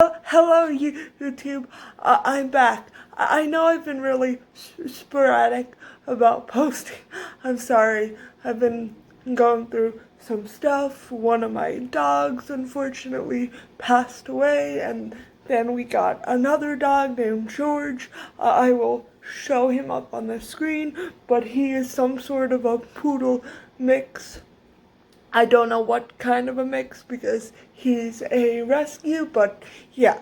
Hello, YouTube. I'm back. I know I've been really sporadic about posting. I'm sorry. I've been going through some stuff. One of my dogs, unfortunately, passed away, and then we got another dog named George. I will show him up on the screen, but he is some sort of a poodle mix. I don't know what kind of a mix because he's a rescue, but yeah.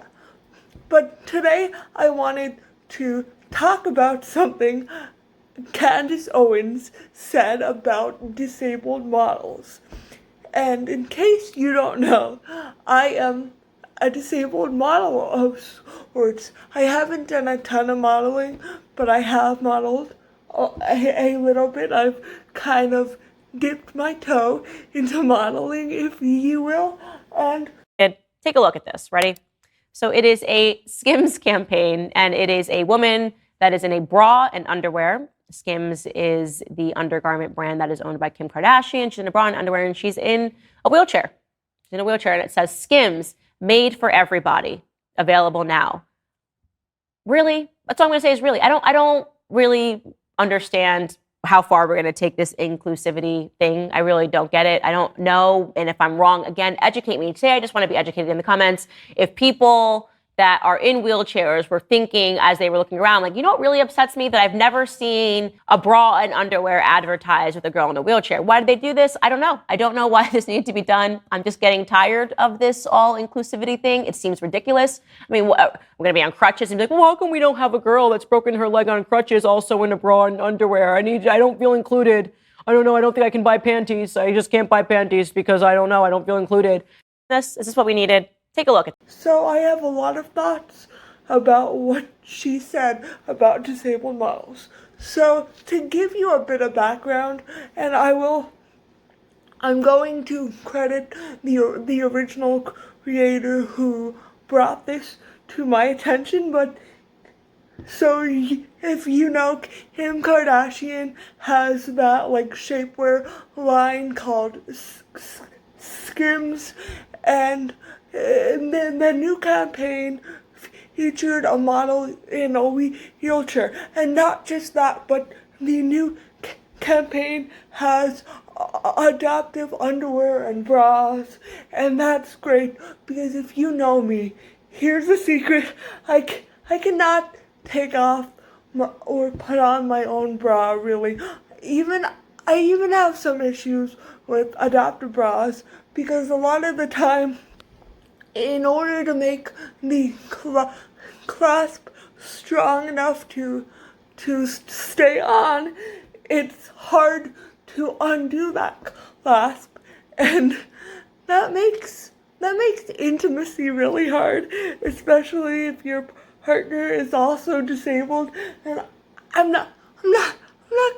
But today I wanted to talk about something Candace Owens said about disabled models. And in case you don't know, I am a disabled model of sorts. I haven't done a ton of modeling, but I have modeled a little bit. I've kind of dipped my toe into modeling, if you will. And take a look at this. Ready? So it is a Skims campaign, and it is a woman that is in a bra and underwear. Skims is the undergarment brand that is owned by Kim Kardashian. She's in a bra and underwear, and she's in a wheelchair. She's in a wheelchair, and it says Skims, made for everybody, available now. Really? That's all I'm going to say is really. I don't really understand how far we're going to take this inclusivity thing. I really don't get it. I don't know. And if I'm wrong, again, educate me. Today, I just want to be educated in the comments. If people that are in wheelchairs were thinking as they were looking around, like, you know what really upsets me? That I've never seen a bra and underwear advertised with a girl in a wheelchair. Why did they do this? I don't know. I don't know why this needed to be done. I'm just getting tired of this all inclusivity thing. It seems ridiculous. I mean, we're going to be on crutches and be like, well, how come we don't have a girl that's broken her leg on crutches also in a bra and underwear? I don't feel included. I don't know. I don't think I can buy panties. I just can't buy panties because I don't know. I don't feel included. Is this what we needed? Take a look. So I have a lot of thoughts about what she said about disabled models. So to give you a bit of background, and I'm going to credit the original creator who brought this to my attention, but so if you know, Kim Kardashian has that like shapewear line called Skims, and then the new campaign featured a model in a wheelchair. And not just that, but the new campaign has adaptive underwear and bras. And that's great, because if you know me, here's a secret. I cannot take off or put on my own bra, really. I even have some issues with adaptive bras, because a lot of the time, in order to make the clasp strong enough to stay on, it's hard to undo that clasp, and that makes intimacy really hard, especially if your partner is also disabled. And I'm not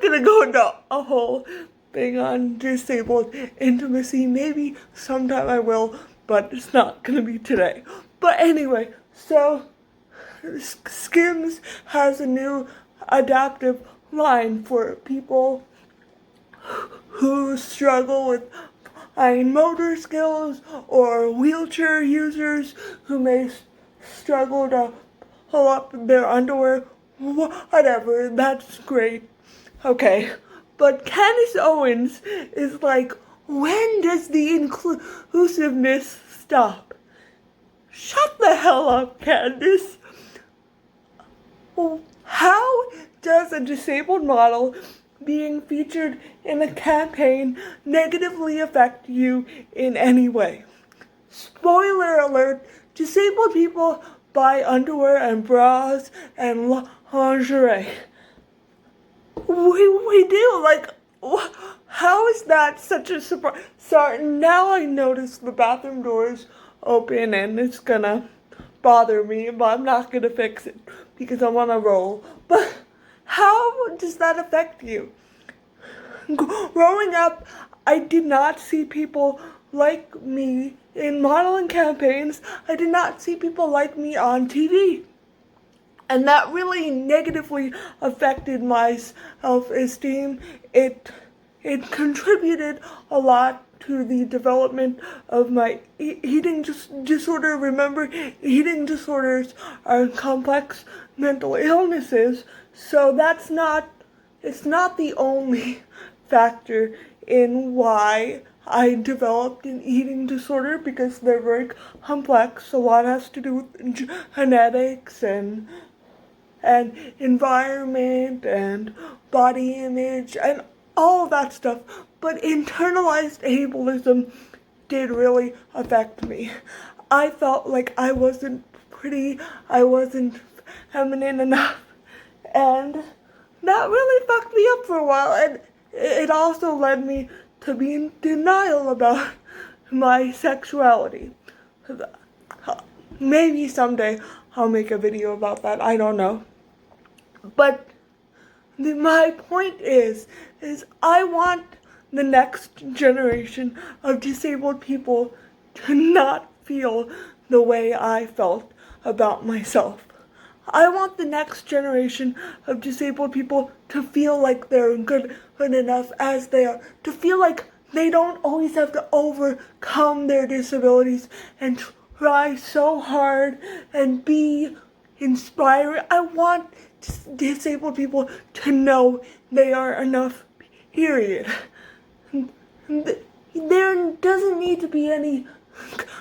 gonna go into a whole thing on disabled intimacy. Maybe sometime I will, but it's not going to be today. But anyway, so Skims has a new adaptive line for people who struggle with fine motor skills, or wheelchair users who may struggle to pull up their underwear, whatever. That's great. Okay, but Candace Owens is like, when does the inclusiveness stop? Shut the hell up, Candace. How does a disabled model being featured in a campaign negatively affect you in any way? Spoiler alert, disabled people buy underwear and bras and lingerie. We do, like, how is that such a surprise? Sorry, now I notice the bathroom doors open and it's gonna bother me, but I'm not gonna fix it because I'm on a roll. But how does that affect you? Growing up, I did not see people like me in modeling campaigns. I did not see people like me on TV. And that really negatively affected my self-esteem. It contributed a lot to the development of my eating disorder. Remember, eating disorders are complex mental illnesses, so it's not the only factor in why I developed an eating disorder, because they're very complex. A lot has to do with genetics and environment and body image and all of that stuff. But internalized ableism did really affect me. I felt like I wasn't pretty, I wasn't feminine enough, and that really fucked me up for a while. And it also led me to be in denial about my sexuality. Maybe someday I'll make a video about that, I don't know. But my point is I want the next generation of disabled people to not feel the way I felt about myself. I want the next generation of disabled people to feel like they're good enough as they are, to feel like they don't always have to overcome their disabilities and try so hard and be inspiring. I want disabled people to know they are enough, period. There doesn't need to be any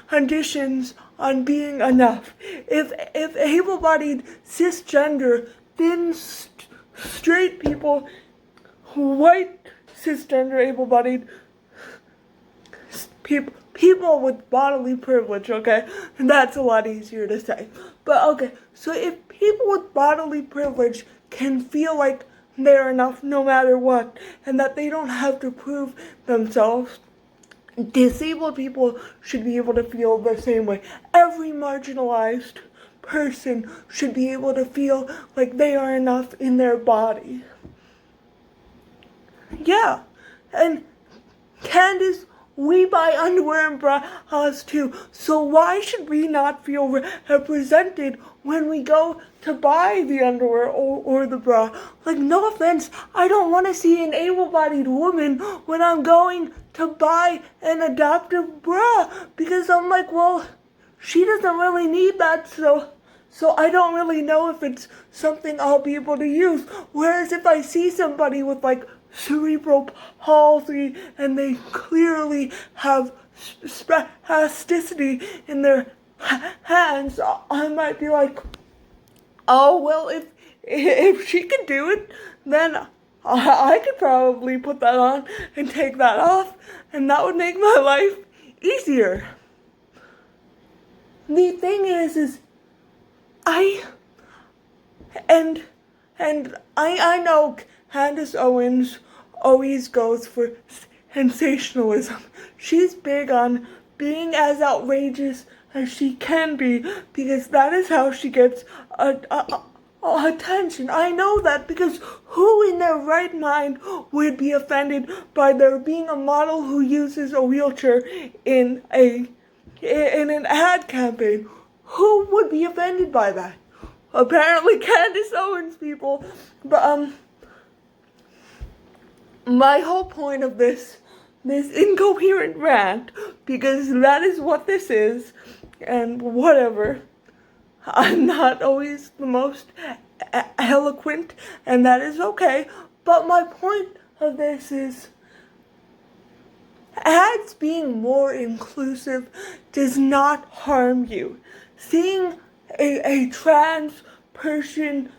conditions on being enough. If able-bodied, cisgender, thin, straight people, white, cisgender, able-bodied people with bodily privilege, okay? And that's a lot easier to say. But okay, so if people with bodily privilege can feel like they're enough no matter what, and that they don't have to prove themselves, disabled people should be able to feel the same way. Every marginalized person should be able to feel like they are enough in their body. Yeah, and Candace, we buy underwear and bras too, so why should we not feel represented when we go to buy the underwear or the bra? Like, no offense, I don't want to see an able-bodied woman when I'm going to buy an adaptive bra, because I'm like, well, she doesn't really need that, so I don't really know if it's something I'll be able to use. Whereas if I see somebody with like cerebral palsy and they clearly have spasticity in their hands, I might be like, oh, well, if she can do it, then I could probably put that on and take that off, and that would make my life easier. The thing is I know Candace Owens always goes for sensationalism. She's big on being as outrageous as she can be, because that is how she gets attention. I know that, because who in their right mind would be offended by there being a model who uses a wheelchair in an ad campaign? Who would be offended by that? Apparently Candace Owens people. But my whole point of this incoherent rant, because that is what this is, and whatever, I'm not always the most eloquent, and that is okay, but my point of this is ads being more inclusive does not harm you. Seeing a trans person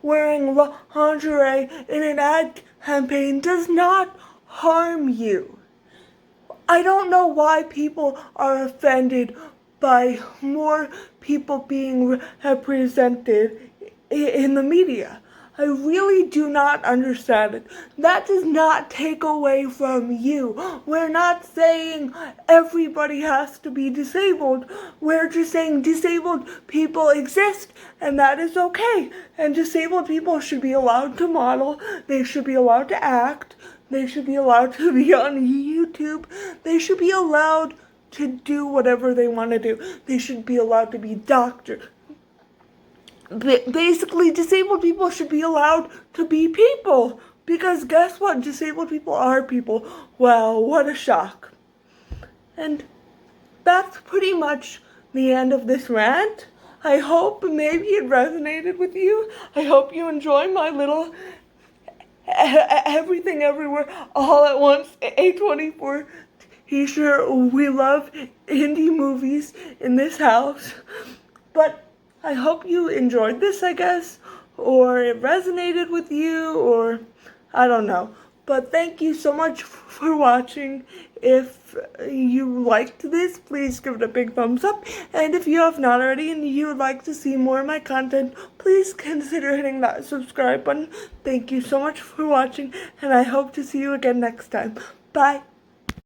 wearing lingerie in an ad campaign does not harm you. I don't know why people are offended by more people being represented in the media. I really do not understand it. That does not take away from you. We're not saying everybody has to be disabled. We're just saying disabled people exist, and that is okay. And disabled people should be allowed to model. They should be allowed to act. They should be allowed to be on YouTube. They should be allowed to do whatever they want to do. They should be allowed to be doctors. Basically, disabled people should be allowed to be people. Because guess what? Disabled people are people. Wow, what a shock. And that's pretty much the end of this rant. I hope maybe it resonated with you. I hope you enjoy my little everything everywhere all at once A24 t-shirt. We love indie movies in this house. But I hope you enjoyed this, I guess, or it resonated with you, or I don't know. But thank you so much for watching. If you liked this, please give it a big thumbs up. And if you have not already and you would like to see more of my content, please consider hitting that subscribe button. Thank you so much for watching, and I hope to see you again next time. Bye.